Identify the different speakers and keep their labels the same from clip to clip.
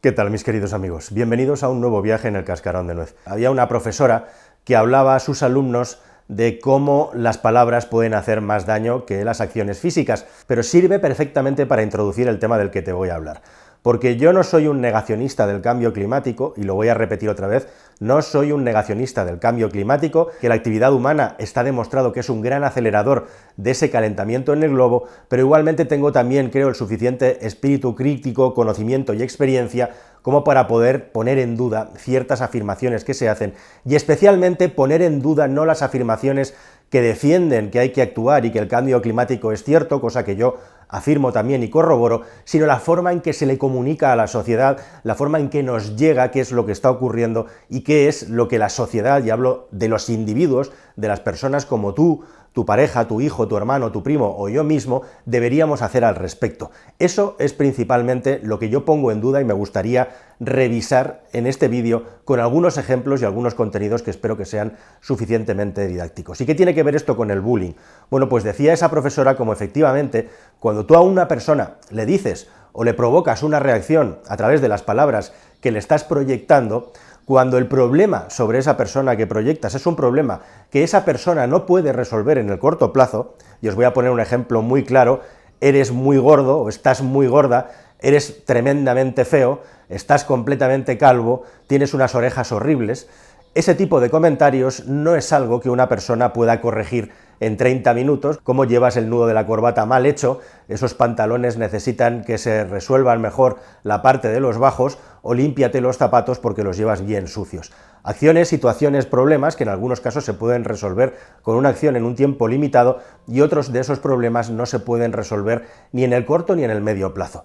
Speaker 1: ¿Qué tal, mis queridos amigos? Bienvenidos a un nuevo viaje en el cascarón de nuez. Había una profesora que hablaba a sus alumnos de cómo las palabras pueden hacer más daño que las acciones físicas, pero sirve perfectamente para introducir el tema del que te voy a hablar. Porque yo no soy un negacionista del cambio climático, y lo voy a repetir otra vez, no soy un negacionista del cambio climático, que la actividad humana está demostrado que es un gran acelerador de ese calentamiento en el globo, pero igualmente tengo también, creo, el suficiente espíritu crítico, conocimiento y experiencia como para poder poner en duda ciertas afirmaciones que se hacen, y especialmente poner en duda no las afirmaciones que defienden que hay que actuar y que el cambio climático es cierto, cosa que yo afirmo también y corroboro, sino la forma en que se le comunica a la sociedad, la forma en que nos llega qué es lo que está ocurriendo y qué es lo que la sociedad, y hablo de los individuos, de las personas como tú, tu pareja, tu hijo, tu hermano, tu primo o yo mismo, deberíamos hacer al respecto. Eso es principalmente lo que yo pongo en duda y me gustaría revisar en este vídeo con algunos ejemplos y algunos contenidos que espero que sean suficientemente didácticos. ¿Y qué tiene que ver esto con el bullying? Bueno, pues decía esa profesora como efectivamente, cuando tú a una persona le dices o le provocas una reacción a través de las palabras que le estás proyectando, cuando el problema sobre esa persona que proyectas es un problema que esa persona no puede resolver en el corto plazo, y os voy a poner un ejemplo muy claro: eres muy gordo o estás muy gorda, eres tremendamente feo, estás completamente calvo, tienes unas orejas horribles. Ese tipo de comentarios no es algo que una persona pueda corregir en 30 minutos, como llevas el nudo de la corbata mal hecho, esos pantalones necesitan que se resuelvan mejor la parte de los bajos, o límpiate los zapatos porque los llevas bien sucios. Acciones, situaciones, problemas que en algunos casos se pueden resolver con una acción en un tiempo limitado, y otros de esos problemas no se pueden resolver ni en el corto ni en el medio plazo.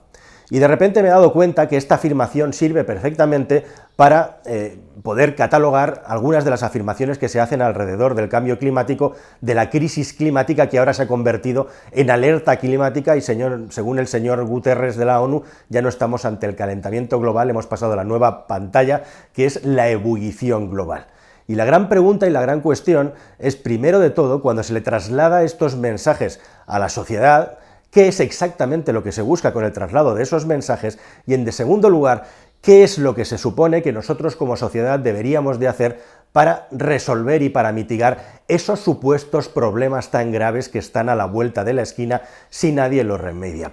Speaker 1: Y de repente me he dado cuenta que esta afirmación sirve perfectamente para poder catalogar algunas de las afirmaciones que se hacen alrededor del cambio climático, de la crisis climática que ahora se ha convertido en alerta climática, y según el señor Guterres de la ONU, ya no estamos ante el calentamiento global, hemos pasado a la nueva pantalla, que es la ebullición global. Y la gran pregunta y la gran cuestión es, primero de todo, cuando se le traslada estos mensajes a la sociedad, qué es exactamente lo que se busca con el traslado de esos mensajes, y en segundo lugar, qué es lo que se supone que nosotros como sociedad deberíamos de hacer para resolver y para mitigar esos supuestos problemas tan graves que están a la vuelta de la esquina si nadie los remedia.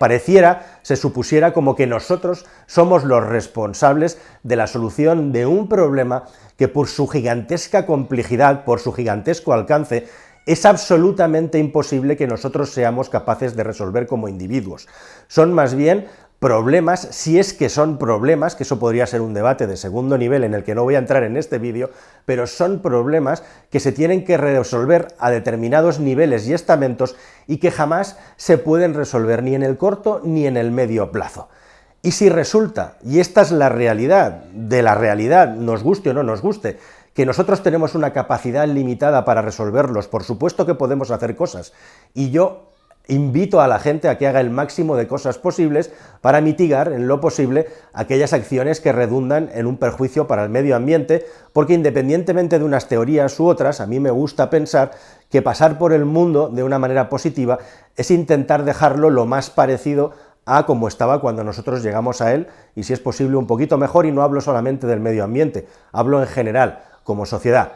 Speaker 1: Se supusiera como que nosotros somos los responsables de la solución de un problema que, por su gigantesca complejidad, por su gigantesco alcance, es absolutamente imposible que nosotros seamos capaces de resolver como individuos. Son más bien problemas, si es que son problemas, que eso podría ser un debate de segundo nivel en el que no voy a entrar en este vídeo, pero son problemas que se tienen que resolver a determinados niveles y estamentos y que jamás se pueden resolver ni en el corto ni en el medio plazo. Y si resulta, y esta es la realidad de la realidad, nos guste o no nos guste, que nosotros tenemos una capacidad limitada para resolverlos, por supuesto que podemos hacer cosas, y yo invito a la gente a que haga el máximo de cosas posibles para mitigar en lo posible aquellas acciones que redundan en un perjuicio para el medio ambiente, porque independientemente de unas teorías u otras, a mí me gusta pensar que pasar por el mundo de una manera positiva es intentar dejarlo lo más parecido a como estaba cuando nosotros llegamos a él, y si es posible un poquito mejor, y no hablo solamente del medio ambiente, hablo en general, como sociedad.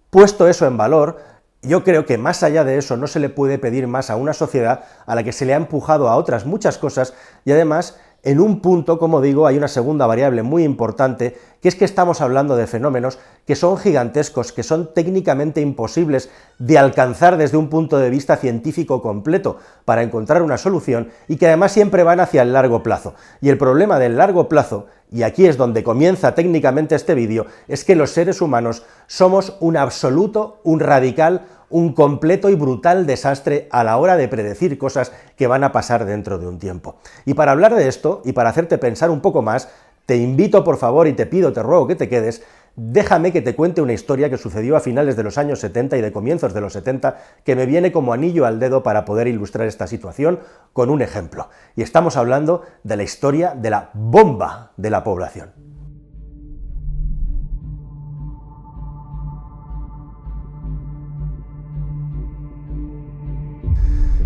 Speaker 1: Puesto eso en valor, yo creo que más allá de eso no se le puede pedir más a una sociedad a la que se le ha empujado a otras muchas cosas, y además, en un punto, como digo, hay una segunda variable muy importante, que es que estamos hablando de fenómenos que son gigantescos, que son técnicamente imposibles de alcanzar desde un punto de vista científico completo para encontrar una solución, y que además siempre van hacia el largo plazo. Y el problema del largo plazo, y aquí es donde comienza técnicamente este vídeo, es que los seres humanos somos un absoluto, un radical, un completo y brutal desastre a la hora de predecir cosas que van a pasar dentro de un tiempo. Y para hablar de esto, y para hacerte pensar un poco más, te invito, por favor, y te pido, te ruego que te quedes. Déjame que te cuente una historia que sucedió a finales de los años 70 y de comienzos de los 70, que me viene como anillo al dedo para poder ilustrar esta situación con un ejemplo. Y estamos hablando de la historia de la bomba de la población.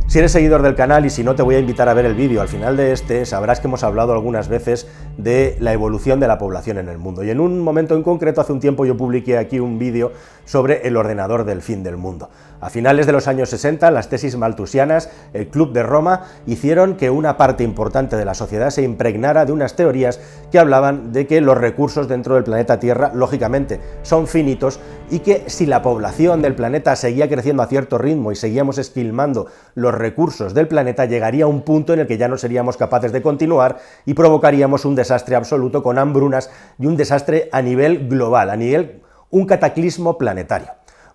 Speaker 1: Si eres seguidor del canal, y si no te voy a invitar a ver el vídeo al final de este, sabrás que hemos hablado algunas veces de la evolución de la población en el mundo. Y en un momento en concreto, hace un tiempo, yo publiqué aquí un vídeo sobre el ordenador del fin del mundo. A finales de los años 60, las tesis malthusianas, el Club de Roma, hicieron que una parte importante de la sociedad se impregnara de unas teorías que hablaban de que los recursos dentro del planeta Tierra, lógicamente, son finitos, y que si la población del planeta seguía creciendo a cierto ritmo y seguíamos esquilmando los recursos del planeta, llegaría a un punto en el que ya no seríamos capaces de continuar y provocaríamos un desastre absoluto con hambrunas y un desastre a nivel global, un cataclismo planetario.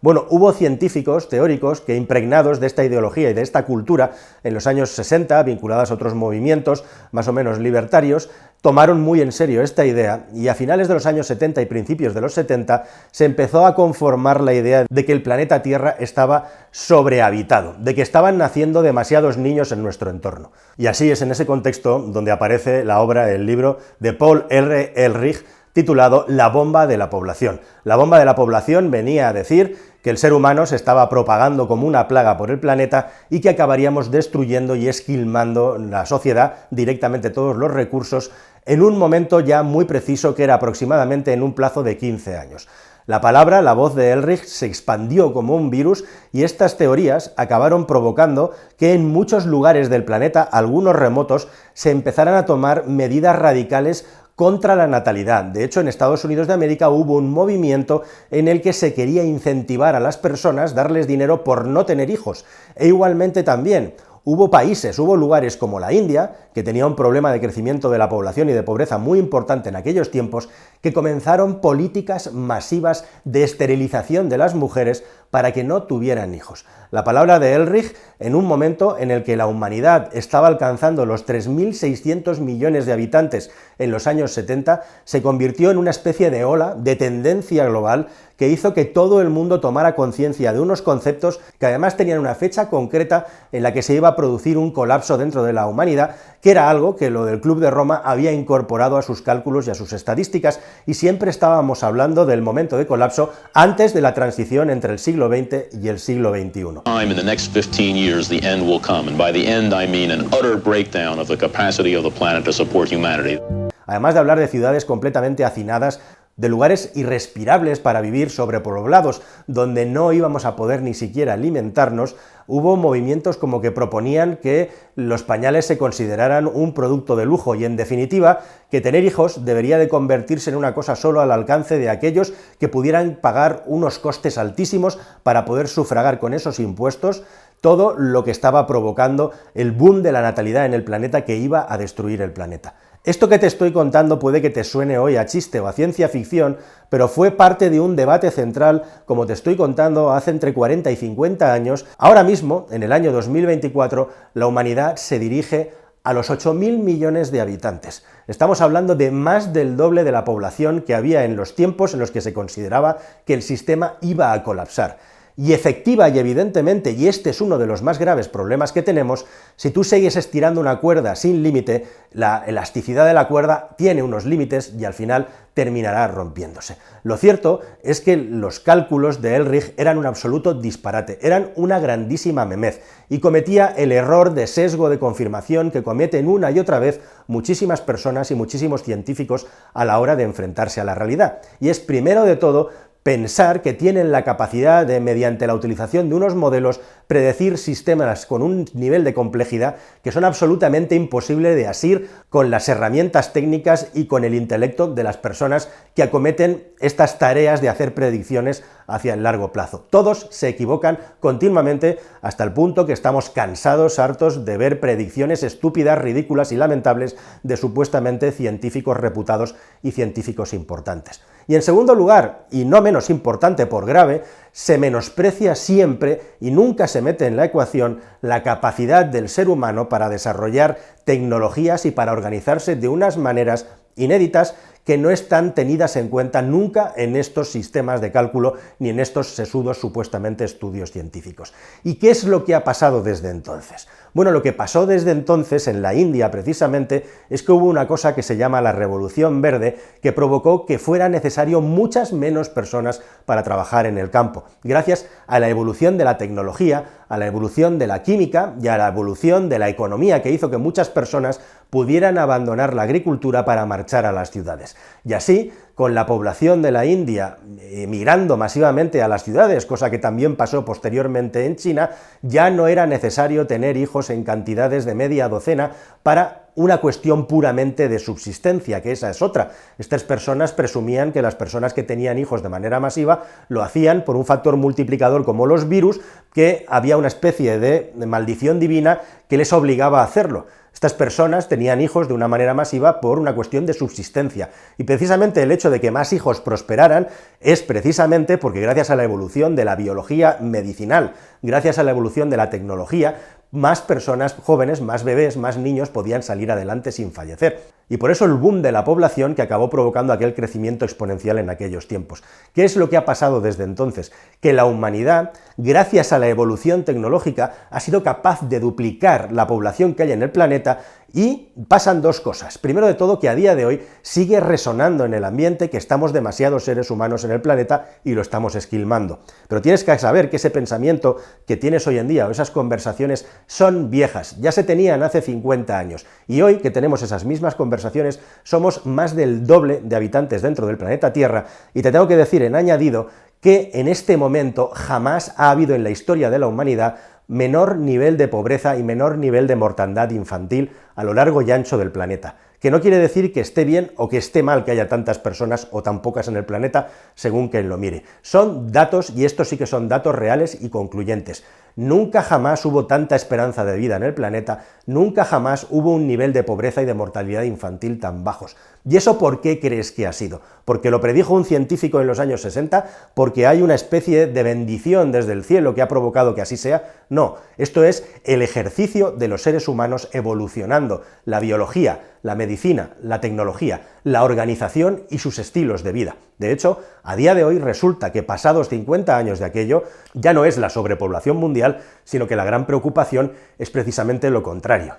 Speaker 1: Bueno, hubo científicos, teóricos, que impregnados de esta ideología y de esta cultura, en los años 60, vinculadas a otros movimientos más o menos libertarios, tomaron muy en serio esta idea, y a finales de los años 70 y principios de los 70 se empezó a conformar la idea de que el planeta Tierra estaba sobrehabitado, de que estaban naciendo demasiados niños en nuestro entorno. Y así es en ese contexto donde aparece la obra, el libro de Paul R. Ehrlich, titulado La bomba de la población. La bomba de la población venía a decir que el ser humano se estaba propagando como una plaga por el planeta y que acabaríamos destruyendo y esquilmando la sociedad, directamente todos los recursos, en un momento ya muy preciso, que era aproximadamente en un plazo de 15 años. La palabra, la voz de Ehrlich, se expandió como un virus, y estas teorías acabaron provocando que en muchos lugares del planeta, algunos remotos, se empezaran a tomar medidas radicales contra la natalidad. De hecho, en Estados Unidos de América hubo un movimiento en el que se quería incentivar a las personas, darles dinero por no tener hijos. E igualmente también hubo países, hubo lugares como la India, que tenía un problema de crecimiento de la población y de pobreza muy importante en aquellos tiempos, que comenzaron políticas masivas de esterilización de las mujeres para que no tuvieran hijos. La palabra de Ehrlich, en un momento en el que la humanidad estaba alcanzando los 3.600 millones de habitantes en los años 70, se convirtió en una especie de ola, de tendencia global, que hizo que todo el mundo tomara conciencia de unos conceptos que además tenían una fecha concreta en la que se iba a producir un colapso dentro de la humanidad, que era algo que lo del Club de Roma había incorporado a sus cálculos y a sus estadísticas, y siempre estábamos hablando del momento de colapso antes de la transición entre el siglo XX y el siglo XXI.
Speaker 2: In the next 15 years, the end will come, and by the end I mean an utter breakdown of the capacity of the planet to support humanity.
Speaker 1: Además de hablar de ciudades completamente hacinadas, de lugares irrespirables para vivir, sobrepoblados, donde no íbamos a poder ni siquiera alimentarnos, hubo movimientos como que proponían que los pañales se consideraran un producto de lujo, y en definitiva, que tener hijos debería de convertirse en una cosa solo al alcance de aquellos que pudieran pagar unos costes altísimos para poder sufragar con esos impuestos todo lo que estaba provocando el boom de la natalidad en el planeta, que iba a destruir el planeta. Esto que te estoy contando puede que te suene hoy a chiste o a ciencia ficción, pero fue parte de un debate central, como te estoy contando, hace entre 40 y 50 años. Ahora mismo, en el año 2024, la humanidad se dirige a los 8.000 millones de habitantes. Estamos hablando de más del doble de la población que había en los tiempos en los que se consideraba que el sistema iba a colapsar. Y efectiva y evidentemente, y este es uno de los más graves problemas que tenemos, si tú sigues estirando una cuerda sin límite, la elasticidad de la cuerda tiene unos límites y al final terminará rompiéndose. Lo cierto es que los cálculos de Ehrlich eran un absoluto disparate, eran una grandísima memez, y cometía el error de sesgo de confirmación que cometen una y otra vez muchísimas personas y muchísimos científicos a la hora de enfrentarse a la realidad. Y es, primero de todo, pensar que tienen la capacidad de, mediante la utilización de unos modelos, predecir sistemas con un nivel de complejidad que son absolutamente imposibles de asir con las herramientas técnicas y con el intelecto de las personas que acometen estas tareas de hacer predicciones hacia el largo plazo. Todos se equivocan continuamente, hasta el punto que estamos cansados, hartos de ver predicciones estúpidas, ridículas y lamentables de supuestamente científicos reputados y científicos importantes. Y en segundo lugar, y no menos importante por grave, se menosprecia siempre y nunca se mete en la ecuación la capacidad del ser humano para desarrollar tecnologías y para organizarse de unas maneras inéditas que no están tenidas en cuenta nunca en estos sistemas de cálculo ni en estos sesudos supuestamente estudios científicos. ¿Y qué es lo que ha pasado desde entonces? Bueno, lo que pasó desde entonces en la India precisamente es que hubo una cosa que se llama la Revolución Verde, que provocó que fuera necesario muchas menos personas para trabajar en el campo, gracias a la evolución de la tecnología, a la evolución de la química y a la evolución de la economía, que hizo que muchas personas pudieran abandonar la agricultura para marchar a las ciudades. Y así, con la población de la India emigrando masivamente a las ciudades, cosa que también pasó posteriormente en China, ya no era necesario tener hijos en cantidades de media docena para una cuestión puramente de subsistencia, que esa es otra. Estas personas presumían que las personas que tenían hijos de manera masiva lo hacían por un factor multiplicador como los virus, que había una especie de maldición divina que les obligaba a hacerlo. Estas personas tenían hijos de una manera masiva por una cuestión de subsistencia, y precisamente el hecho de que más hijos prosperaran es precisamente porque gracias a la evolución de la biología medicinal, gracias a la evolución de la tecnología, más personas jóvenes, más bebés, más niños podían salir adelante sin fallecer. Y por eso el boom de la población que acabó provocando aquel crecimiento exponencial en aquellos tiempos. ¿Qué es lo que ha pasado desde entonces? Que la humanidad, gracias a la evolución tecnológica, ha sido capaz de duplicar la población que hay en el planeta, y pasan dos cosas. Primero de todo, que a día de hoy sigue resonando en el ambiente que estamos demasiados seres humanos en el planeta y lo estamos esquilmando. Pero tienes que saber que ese pensamiento que tienes hoy en día, o esas conversaciones, son viejas, ya se tenían hace 50 años, y hoy que tenemos esas mismas conversaciones, somos más del doble de habitantes dentro del planeta Tierra, y te tengo que decir en añadido que en este momento jamás ha habido en la historia de la humanidad menor nivel de pobreza y menor nivel de mortandad infantil a lo largo y ancho del planeta, que no quiere decir que esté bien o que esté mal que haya tantas personas o tan pocas en el planeta, según quien lo mire. Son datos, y estos sí que son datos reales y concluyentes. Nunca jamás hubo tanta esperanza de vida en el planeta, nunca jamás hubo un nivel de pobreza y de mortalidad infantil tan bajos. ¿Y eso por qué crees que ha sido? ¿Porque lo predijo un científico en los años 60? ¿Porque hay una especie de bendición desde el cielo que ha provocado que así sea? No, esto es el ejercicio de los seres humanos evolucionando, la biología, la medicina, la tecnología, la organización y sus estilos de vida. De hecho, a día de hoy resulta que pasados 50 años de aquello, ya no es la sobrepoblación mundial, sino que la gran preocupación es precisamente lo contrario.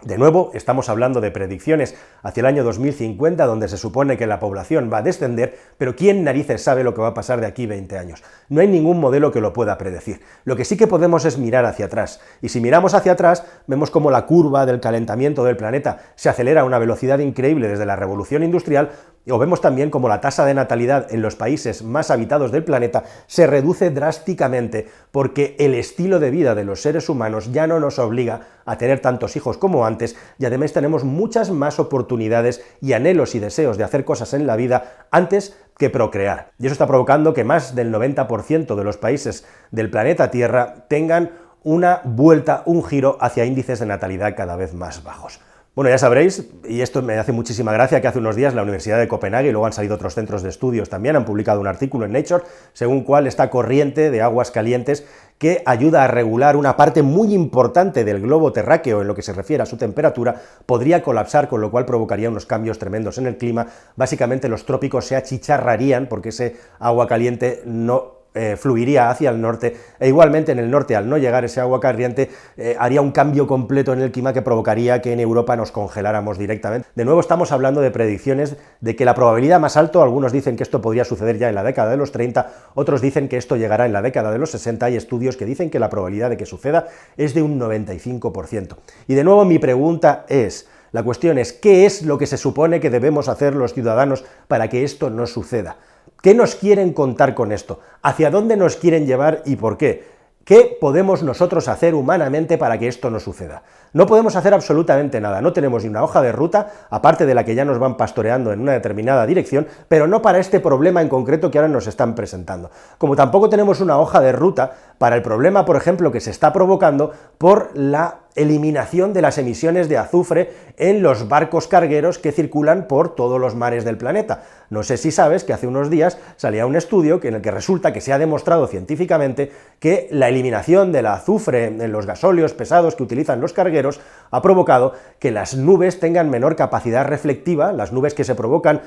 Speaker 1: De nuevo, estamos hablando de predicciones hacia el año 2050, donde se supone que la población va a descender, pero ¿quién narices sabe lo que va a pasar de aquí 20 años? No hay ningún modelo que lo pueda predecir. Lo que sí que podemos es mirar hacia atrás, y si miramos hacia atrás, vemos cómo la curva del calentamiento del planeta se acelera a una velocidad increíble desde la revolución industrial, o vemos también cómo la tasa de natalidad en los países más habitados del planeta se reduce drásticamente, porque el estilo de vida de los seres humanos ya no nos obliga a tener tantos hijos como antes, y además tenemos muchas más oportunidades y anhelos y deseos de hacer cosas en la vida antes que procrear. Y eso está provocando que más del 90% de los países del planeta Tierra tengan una vuelta, un giro hacia índices de natalidad cada vez más bajos. Bueno, ya sabréis, y esto me hace muchísima gracia, que hace unos días la Universidad de Copenhague, y luego han salido otros centros de estudios también, han publicado un artículo en Nature, según cual esta corriente de aguas calientes que ayuda a regular una parte muy importante del globo terráqueo en lo que se refiere a su temperatura, podría colapsar, con lo cual provocaría unos cambios tremendos en el clima. Básicamente los trópicos se achicharrarían porque ese agua caliente no fluiría hacia el norte, e igualmente en el norte, al no llegar ese agua caliente, haría un cambio completo en el clima que provocaría que en Europa nos congeláramos directamente. De nuevo estamos hablando de predicciones de que la probabilidad más alta, algunos dicen que esto podría suceder ya en la década de los 30, otros dicen que esto llegará en la década de los 60, hay estudios que dicen que la probabilidad de que suceda es de un 95%. Y de nuevo mi pregunta es, la cuestión es, ¿qué es lo que se supone que debemos hacer los ciudadanos para que esto no suceda? ¿Qué nos quieren contar con esto? ¿Hacia dónde nos quieren llevar y por qué? ¿Qué podemos nosotros hacer humanamente para que esto no suceda? No podemos hacer absolutamente nada, no tenemos ni una hoja de ruta, aparte de la que ya nos van pastoreando en una determinada dirección, pero no para este problema en concreto que ahora nos están presentando. Como tampoco tenemos una hoja de ruta para el problema, por ejemplo, que se está provocando por la eliminación de las emisiones de azufre en los barcos cargueros que circulan por todos los mares del planeta. No sé si sabes que hace unos días salía un estudio en el que resulta que se ha demostrado científicamente que la eliminación del azufre en los gasóleos pesados que utilizan los cargueros ha provocado que las nubes tengan menor capacidad reflectiva, las nubes que se provocan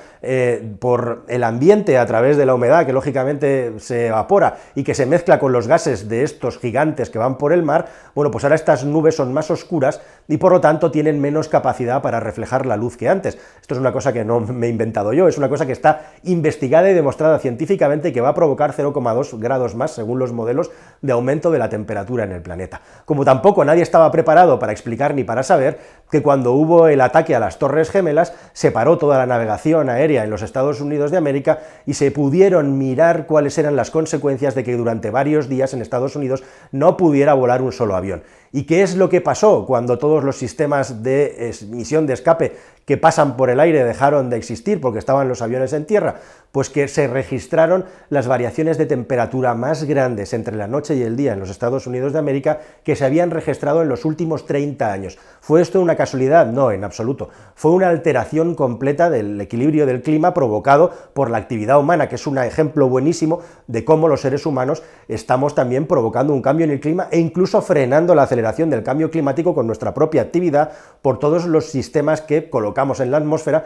Speaker 1: por el ambiente a través de la humedad, que lógicamente se evapora y que se mezcla con los gases de estos gigantes que van por el mar. Bueno, pues ahora estas nubes son más oscuras y por lo tanto tienen menos capacidad para reflejar la luz que antes. Esto es una cosa que no me he inventado yo, es una cosa que está investigada y demostrada científicamente y que va a provocar 0,2 grados más, según los modelos, de aumento de la temperatura en el planeta. Como tampoco nadie estaba preparado para explicar ni para saber que cuando hubo el ataque a las Torres Gemelas se paró toda la navegación aérea en los Estados Unidos de América y se pudieron mirar cuáles eran las consecuencias de que durante varios días en Estados Unidos no pudiera volar un solo avión. ¿Y qué es lo que pasó cuando todos los sistemas de emisión de escape que pasan por el aire dejaron de existir porque estaban los aviones en tierra? Pues que se registraron las variaciones de temperatura más grandes entre la noche y el día en los Estados Unidos de América que se habían registrado en los últimos 30 años. ¿Fue esto una casualidad? No, en absoluto. Fue una alteración completa del equilibrio del clima provocado por la actividad humana, que es un ejemplo buenísimo de cómo los seres humanos estamos también provocando un cambio en el clima e incluso frenando la aceleración del cambio climático con nuestra propia actividad por todos los sistemas que colocamos en la atmósfera.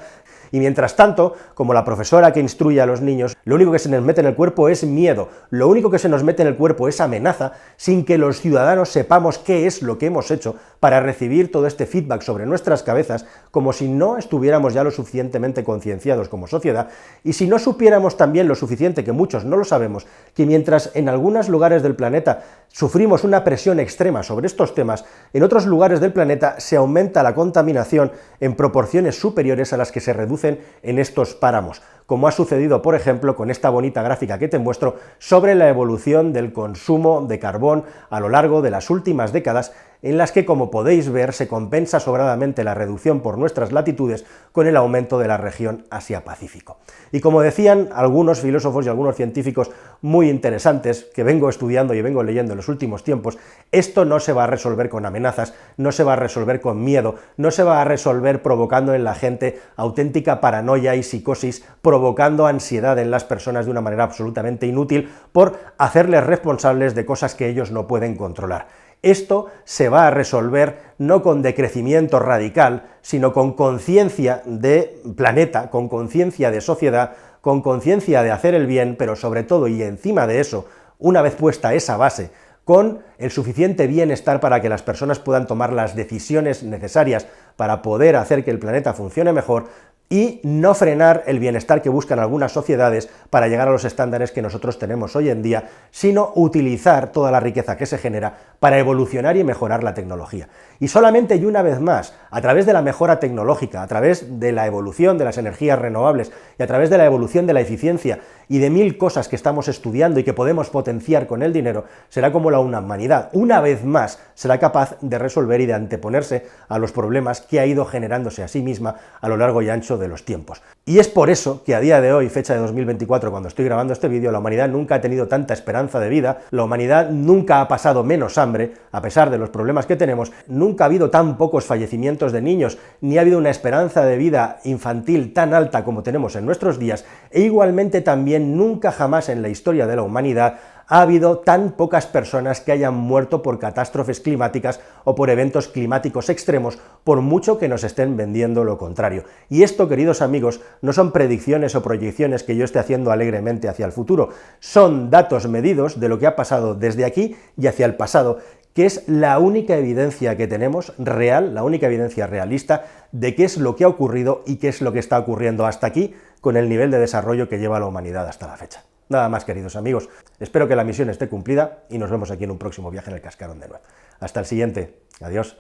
Speaker 1: Y mientras tanto, como la profesora que instruye a los niños, lo único que se nos mete en el cuerpo es miedo, lo único que se nos mete en el cuerpo es amenaza, sin que los ciudadanos sepamos qué es lo que hemos hecho para recibir todo este feedback sobre nuestras cabezas, como si no estuviéramos ya lo suficientemente concienciados como sociedad, y si no supiéramos también lo suficiente, que muchos no lo sabemos, que mientras en algunos lugares del planeta sufrimos una presión extrema sobre estos temas, en otros lugares del planeta se aumenta la contaminación en proporciones superiores a las que se reducen en estos páramos, como ha sucedido, por ejemplo, con esta bonita gráfica que te muestro sobre la evolución del consumo de carbón a lo largo de las últimas décadas, en las que, como podéis ver, se compensa sobradamente la reducción por nuestras latitudes con el aumento de la región Asia-Pacífico. Y como decían algunos filósofos y algunos científicos muy interesantes que vengo estudiando y vengo leyendo en los últimos tiempos, esto no se va a resolver con amenazas, no se va a resolver con miedo, no se va a resolver provocando en la gente auténtica paranoia y psicosis, provocando ansiedad en las personas de una manera absolutamente inútil por hacerles responsables de cosas que ellos no pueden controlar. Esto se va a resolver no con decrecimiento radical, sino con conciencia de planeta, con conciencia de sociedad, con conciencia de hacer el bien, pero sobre todo y encima de eso, una vez puesta esa base, con el suficiente bienestar para que las personas puedan tomar las decisiones necesarias para poder hacer que el planeta funcione mejor, y no frenar el bienestar que buscan algunas sociedades para llegar a los estándares que nosotros tenemos hoy en día, sino utilizar toda la riqueza que se genera para evolucionar y mejorar la tecnología. Y solamente y una vez más, a través de la mejora tecnológica, a través de la evolución de las energías renovables y a través de la evolución de la eficiencia y de mil cosas que estamos estudiando y que podemos potenciar con el dinero, será como la humanidad, una vez más, será capaz de resolver y de anteponerse a los problemas que ha ido generándose a sí misma a lo largo y ancho de los tiempos. Y es por eso que a día de hoy, fecha de 2024, cuando estoy grabando este vídeo, la humanidad nunca ha tenido tanta esperanza de vida, la humanidad nunca ha pasado menos hambre, a pesar de los problemas que tenemos, nunca ha habido tan pocos fallecimientos de niños, ni ha habido una esperanza de vida infantil tan alta como tenemos en nuestros días, e igualmente también nunca jamás en la historia de la humanidad ha habido tan pocas personas que hayan muerto por catástrofes climáticas o por eventos climáticos extremos, por mucho que nos estén vendiendo lo contrario. Y esto, queridos amigos, no son predicciones o proyecciones que yo esté haciendo alegremente hacia el futuro, son datos medidos de lo que ha pasado desde aquí y hacia el pasado, que es la única evidencia que tenemos real, la única evidencia realista de qué es lo que ha ocurrido y qué es lo que está ocurriendo hasta aquí con el nivel de desarrollo que lleva la humanidad hasta la fecha. Nada más, queridos amigos, espero que la misión esté cumplida y nos vemos aquí en un próximo viaje en el Cascarón de Nuez. Hasta el siguiente, adiós.